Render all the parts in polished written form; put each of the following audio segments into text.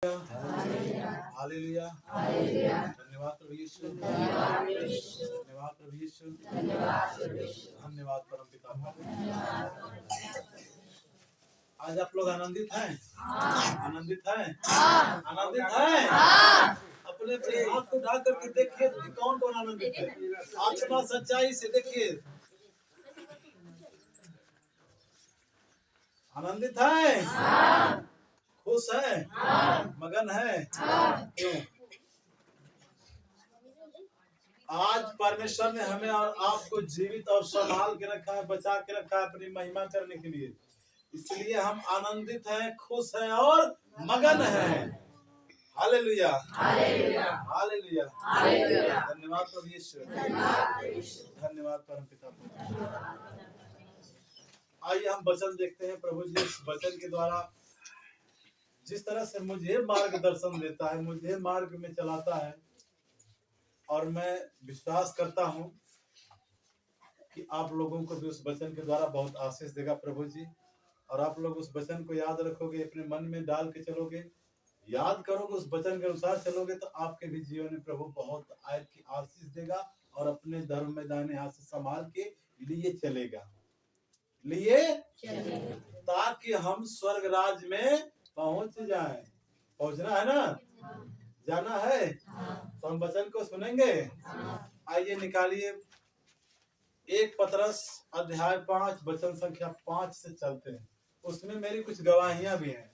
Hallelujah. धन्यवाद प्रभु यीशु। धन्यवाद प्रभु यीशु। धन्यवाद परम पिता। आज आप लोग आनंदित हैं? आनंदित हैं? आनंदित हैं? अपने हाथ को उठा करके देखिए कि कौन कौन आनंदित है। आत्मा सच्चाई से देखिए। आनंदित है? खुश है? मगन है? क्यों? आज परमेश्वर ने हमें और आपको जीवित और संभाल के रखा है, बचा के रखा है अपनी महिमा करने के लिए। इसलिए हम आनंदित हैं, खुश हैं और मगन हैं। Hallelujah, hallelujah, hallelujah, hallelujah. धन्यवाद प्रभु यीशु। धन्यवाद परम पिता। आइए हम वचन देखते हैं। प्रभु जी इस वचन के द्वारा जिस तरह से मुझे मार्गदर्शन देता है, मुझे मार्ग में चलाता है, और मैं विश्वास करता हूं कि आप लोगों को भी उस वचन के द्वारा बहुत आशीष देगा प्रभु जी। और आप लोग उस वचन को याद रखोगे, अपने मन में डाल के चलोगे, याद करोगे, उस वचन के अनुसार चलोगे, तो आपके भी जीवन में प्रभु बहुत आयत की आशीष देगा और अपने धर्म में दाहिने हाथ से संभाल के लिए चलेगा, ताकि हम स्वर्ग राज में पहुंच जाएं। पहुंचना है ना, जाना है, तो हम वचन को सुनेंगे। आइए निकालिए 1 पतरस अध्याय 5 वचन संख्या 5 से चलते हैं। उसमें मेरी कुछ गवाहियां भी हैं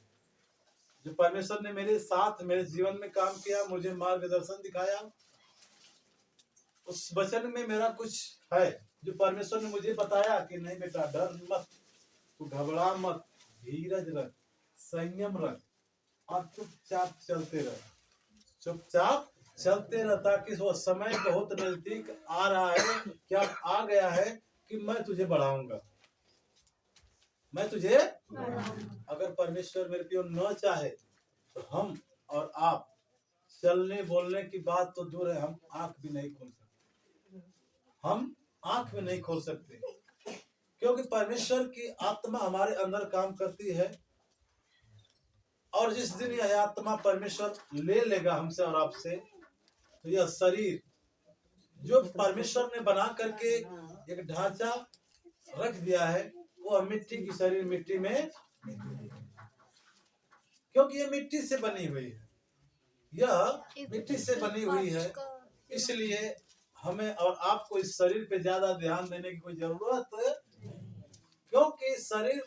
जो परमेश्वर ने मेरे साथ मेरे जीवन में काम किया, मुझे मार्गदर्शन दिखाया। उस वचन में मेरा कुछ है जो परमेश्वर ने मुझे बताया कि नहीं बेटा, डर मत, तू घबरा मत, धीरज रख, संयम रख और चुपचाप चलते रह, चुपचाप चलते रह, ताकि वो समय बहुत नजदीक आ रहा है, क्या आ गया है कि मैं तुझे बढ़ाऊंगा, मैं तुझे। अगर परमेश्वर मेरे को न चाहे तो हम और आप चलने बोलने की बात तो दूर है, हम आंख भी नहीं खोल सकते। हम आंख भी नहीं खोल सकते, क्योंकि परमेश्वर की आत्मा हमारे अंदर काम करती है। और जिस दिन यह आत्मा परमेश्वर ले लेगा हमसे और आपसे, तो यह शरीर जो परमेश्वर ने बना करके एक ढांचा रख दिया है, वो मिट्टी की शरीर मिट्टी में, क्योंकि ये मिट्टी से बनी हुई है, यह मिट्टी से बनी हुई है। इसलिए हमें और आपको इस शरीर पे ज्यादा ध्यान देने की कोई जरूरत, क्योंकि शरीर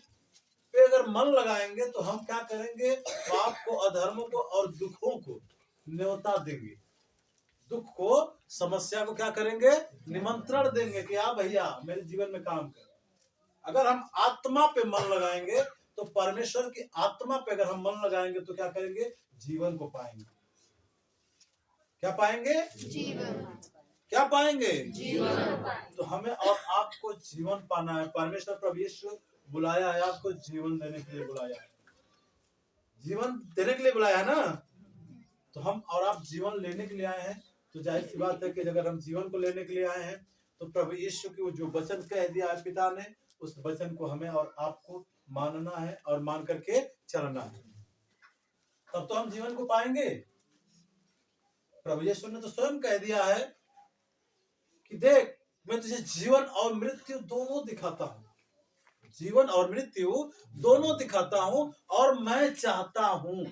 पे अगर मन लगाएंगे तो हम क्या करेंगे, पाप को, अधर्मों को और दुखों को न्योता देंगे, दुख को, समस्या को क्या करेंगे, निमंत्रण देंगे कि हाँ भैया मेरे जीवन में काम कर। अगर हम आत्मा पे मन लगाएंगे तो परमेश्वर की आत्मा पे अगर हम मन लगाएंगे तो क्या करेंगे, जीवन को पाएंगे। क्या पाएंगे? जीवन। क्या पाएंगे? जीवन। तो हमें और आपको जीवन पाना है। परमेश्वर प्रभु यीशु बुलाया है, आपको जीवन देने के लिए बुलाया है, जीवन देने के लिए बुलाया है ना। तो हम और आप जीवन लेने के लिए आए हैं, तो जाहिर सी बात है कि अगर हम जीवन को लेने के लिए आए हैं तो प्रभु यीशु की वो जो वचन कह दिया है पिता ने, उस वचन को हमें और आपको मानना है और मान करके चलना है, तब तो हम जीवन को पाएंगे। प्रभु यीशु ने तो स्वयं कह दिया है कि देख मैं तुझे जीवन और मृत्यु दोनों दिखाता हूं, जीवन और मृत्यु दोनों दिखाता हूं, और मैं चाहता हूं।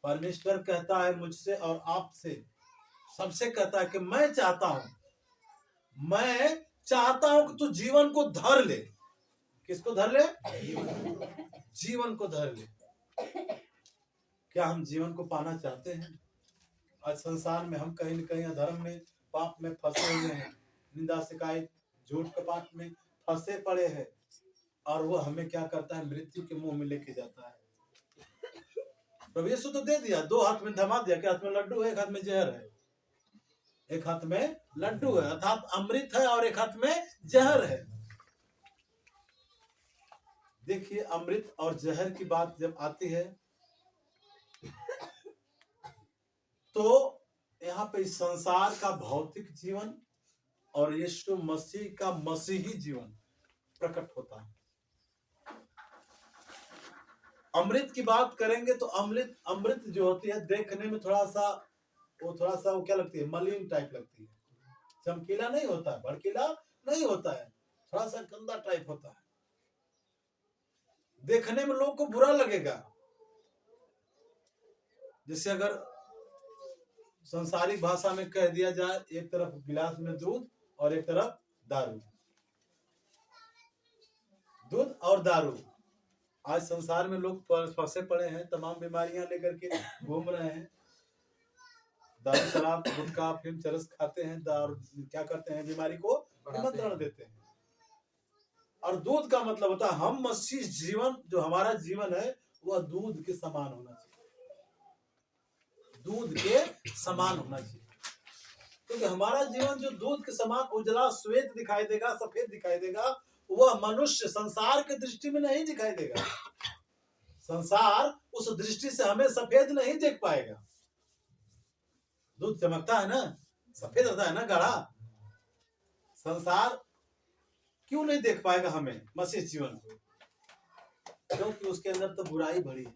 परमेश्वर कहता है मुझसे और आपसे, सबसे कहता है कि मैं चाहता हूं कि तू जीवन को धर ले। किसको धर ले? जीवन को धर ले। क्या हम जीवन को पाना चाहते हैं? आज संसार में हम कहीं न कहीं अधर्म में, पाप में फंसे हुए हैं, निंदा शिकायत झूठ कपाट में फंसे पड़े हैं, और वो हमें क्या करता है, मृत्यु के मुंह में लेके जाता है। प्रभु यीशु तो दे दिया, 2 हाथ में थमा दिया, कि हाथ में लड्डू है, एक हाथ में जहर है। एक हाथ में लड्डू है अर्थात अमृत है, और एक हाथ में जहर है। देखिए अमृत और जहर की बात जब आती है तो यहाँ पे संसार का भौतिक जीवन और यीशु मसीह का मसीही जीवन प्रकट होता है। अमृत की बात करेंगे तो अमृत अमृत जो होती है देखने में थोड़ा सा वो क्या लगती है, मलिन टाइप लगती है, चमकीला नहीं होता है, भड़कीला नहीं होता है, थोड़ा सा गंदा टाइप होता है, देखने में लोग को बुरा लगेगा। जैसे अगर संसारिक भाषा में कह दिया जाए, एक तरफ गिलास में दूध और एक तरफ दारू, दूध और दारू। आज संसार में लोग फंसे पड़े हैं, तमाम बीमारियां लेकर के घूम रहे हैं, दारू शराब गुटखा फिल्म चरस खाते हैं, दारू क्या करते हैं, बीमारी को निमंत्रण देते हैं। और दूध का मतलब होता है हम मसीह जीवन, जो हमारा जीवन है वह दूध के समान होना चाहिए, दूध के समान होना चाहिए, क्योंकि हमारा जीवन जो दूध के समान उजला श्वेत दिखाई देगा, सफेद दिखाई देगा, वह मनुष्य संसार के दृष्टि में नहीं दिखाई देगा। संसार उस दृष्टि से हमें सफेद नहीं देख पाएगा। दूध चमकता है ना, सफेद होता है ना गाढ़ा, संसार क्यों नहीं देख पाएगा हमें मसीह जीवन को? क्योंकि उसके अंदर तो बुराई भरी है,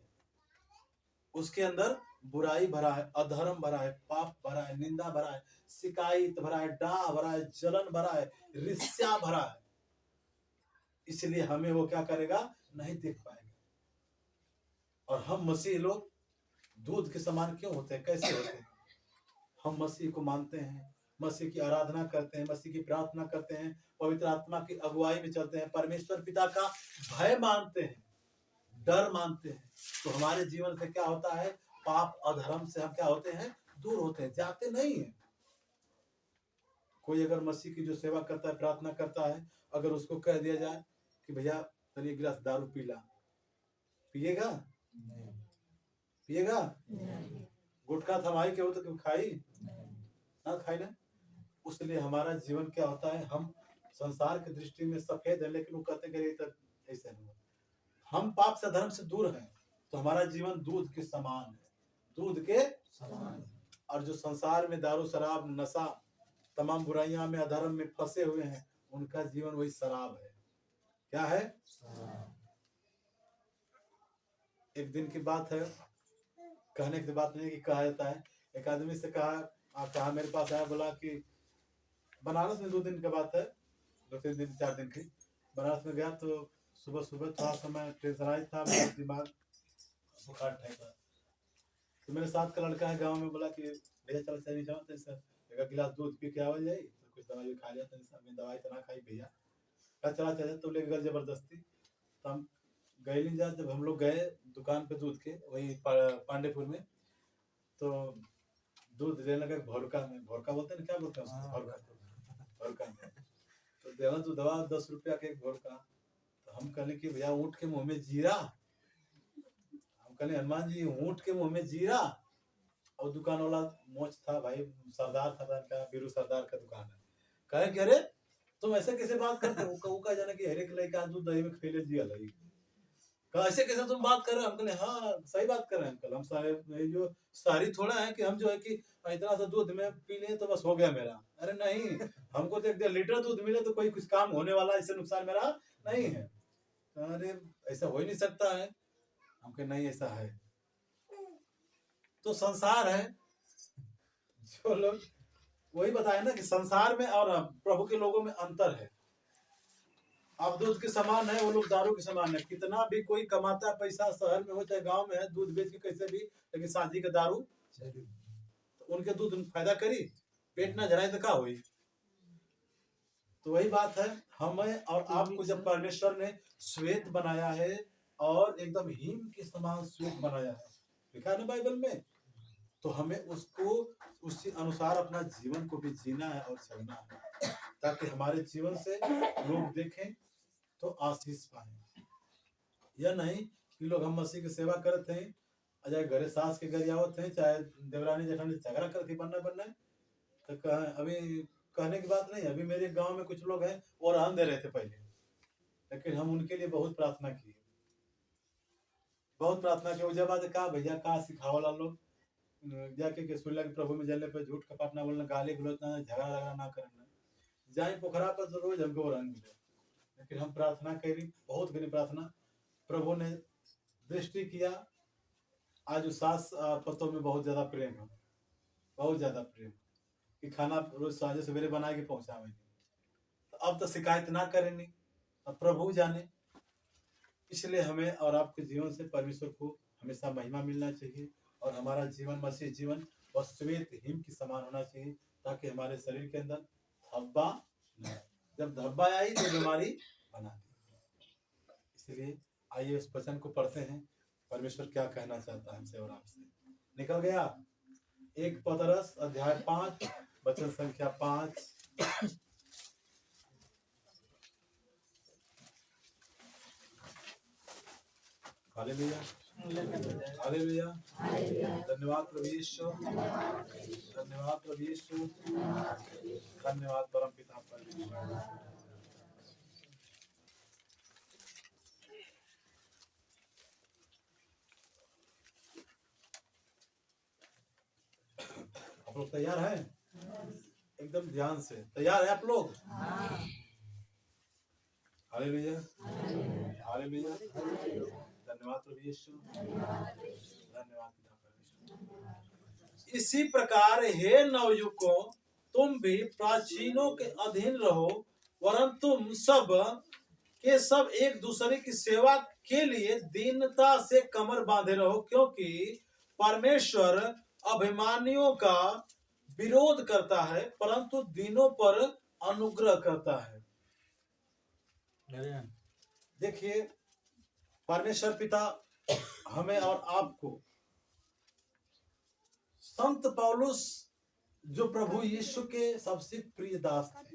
उसके अंदर बुराई भरा है, अधर्म भरा है, पाप भरा है, निंदा भरा है, शिकायत भरा है, डाह भरा है, जलन भरा है, ईर्ष्या भरा है। इसलिए हमें वो क्या करेगा, नहीं देख पाएगा। और हम मसीह लोग दूध के समान क्यों होते हैं, कैसे होते हैं? हम मसीह को मानते हैं, मसीह की आराधना करते हैं, मसीह की प्रार्थना करते हैं, पवित्र आत्मा की अगुवाई में चलते हैं, परमेश्वर पिता का भय मानते हैं, डर मानते हैं। तो हमारे जीवन से क्या होता है, पाप अधर्म से हम क्या होते हैं, दूर होते हैं, जाते नहीं है। कोई अगर मसीह की जो सेवा करता है, प्रार्थना करता है, अगर उसको कह दिया जाए कि भैया चलिए गिलास दारू पी ला, पिएगा? पिएगा? गुटखा थमाई के हो तो खाई ना, खाई ना। उसलिए हमारा जीवन क्या होता है, हम संसार की दृष्टि में सफेद है, लेकिन वो कहते हैं ऐसा नहीं, हम पाप से धर्म से दूर हैं, तो हमारा जीवन दूध के समान है, दूध के समान। और जो संसार में दारू शराब नशा तमाम बुराइयां में अधर्म में फंसे हुए हैं, उनका जीवन वही शराब है। क्या है? एक दिन की बात है, कहने की बात नहीं कि कहा जाता है। एक आदमी से कहा मेरे पास आया, बोला कि बनारस में 2 दिन की बात है, 2-3 दिन 4 दिन की, बनारस में गया तो सुबह सुबह थोड़ा सा मैं टेंशनाइज था, मेरा दिमाग बुखार था। तो मेरे साथ का लड़का है गांव में, बोला कि भैया चल चली जाओ, तो एक गिलास दूध पी के आवल जाए, तो कुछ दवाई खा लिया, तो दवाई तो ना खाई भैया, चला चला तो ले गए जबरदस्ती। तो हम गए नहीं जा, जब हम लोग गए दुकान पे दूध के, वही पांडेपुर में, तो दूध लेने लगे, भोरका में, भोरका बोलते हैं ना, क्या बोलते हैं उसको, भोरका में। तो देवा तो दवा 10 रुपया के एक भोरका। तो हम कहने कि भैया ऊँट के मुंह में जीरा, हम कहने हनुमान जी ऊँट के मुंह में जीरा। और दुकान वाला मोच था भाई, सरदार था, बीरू सरदार का दुकान है, कहे कि अरे तुम ऐसे कैसे बात करते हो, का जाने कि हरेक लड़का दूध दही में खेले जिया लगी, ऐसे कैसे तुम बात कर रहे हो? हम कहले हाँ सही बात कर रहे हैं अंकल, हम सारे जो सारी थोड़ा है कि हम जो है कि इतना सा दूध में पी लें तो बस हो गया मेरा। अरे नहीं, हमको तो 1 लीटर दूध मिले तो कोई कुछ काम होने वाला, इससे नुकसान मेरा नहीं है। अरे ऐसा हो ही नहीं सकता है, हम कहे नहीं ऐसा है। तो संसार है, जो लोग वही बताए ना कि संसार में और प्रभु के लोगों में अंतर है। आप दूध के समान है, वो लोग दारू के समान है। कितना भी कोई कमाता पैसा शहर में हो चाहे गांव में है, दूध बेच के कैसे भी, लेकिन साझी का दारू, तो उनके दूध फायदा करी, पेट ना जराए तो क्या हुई। तो वही बात है, हमें और आपको जब परमेश्वर ने श्वेत बनाया है और एकदम हिम के समान श्वेत बनाया है, लिखा है ना बाइबल में, तो हमें उसको उसी अनुसार अपना जीवन को भी जीना है और चलना है, ताकि हमारे जीवन से लोग देखें तो आशीष पाए। यह नहीं कि लोग हम मसीह की सेवा करते हैं, चाहे घरे सास के घर आवत हैं, चाहे देवरानी जेठानी झगड़ा करके बनना है, तो अभी कहने की बात नहीं। अभी मेरे गांव में कुछ लोग हैं और रहन दे रहे थे पहले, लेकिन हम उनके लिए बहुत प्रार्थना की, बहुत प्रार्थना की। जब बाद कहा भैया का सिखावला लोग जाके के सुन लगे प्रभु में जलने पर झूठ कपाट ना बोलना, गाली गलौज ना, झगड़ा झगड़ा ना करना, जाए पोखरा पर तो रोज हमको रंग मिले। लेकिन हम प्रार्थना करी, बहुत बड़ी प्रार्थना, प्रभु ने दृष्टि किया। आज उस सास पतों में बहुत ज्यादा प्रेम है, बहुत ज्यादा प्रेम कि खाना रोज साझे सवेरे बना के पहुंचावे। तो अब तो शिकायत ना करेंगे, अब प्रभु जाने। इसलिए हमें और आपके जीवन से परमेश्वर को हमेशा महिमा मिलना चाहिए, और हमारा जीवन मसीह जीवन वह श्वेत हिम के समान होना चाहिए, ताकि हमारे शरीर के अंदर धब्बा न आए। जब धब्बा आई तो बीमारी बना दी। इसलिए आइए उस वचन को पढ़ते हैं, परमेश्वर क्या कहना चाहता है हमसे और आपसे। निकल गया 1 पतरस अध्याय 5 वचन संख्या 5। Hallelujah, hallelujah. धन्यवाद प्रभु यीशु, धन्यवाद प्रभु यीशु, धन्यवाद परम पिता परमेश्वर। आप लोग तैयार हैं? एकदम ध्यान से तैयार है आप लोग? Hallelujah, hallelujah. धन्यवाद प्रभु यीशु, धन्यवाद पिता परमेश्वर। इसी प्रकार हे नवयुवकों, तुम भी प्राचीनों के अधीन रहो, वरन तुम सब के सब एक दूसरे की सेवा के लिए दीनता से कमर बांधे रहो, क्योंकि परमेश्वर अभिमानियों का विरोध करता है, परंतु दीनों पर अनुग्रह करता है। देखिए, परमेश्वर पिता हमें और आपको, संत पौलुस जो प्रभु यीशु के सबसे प्रिय दास थे,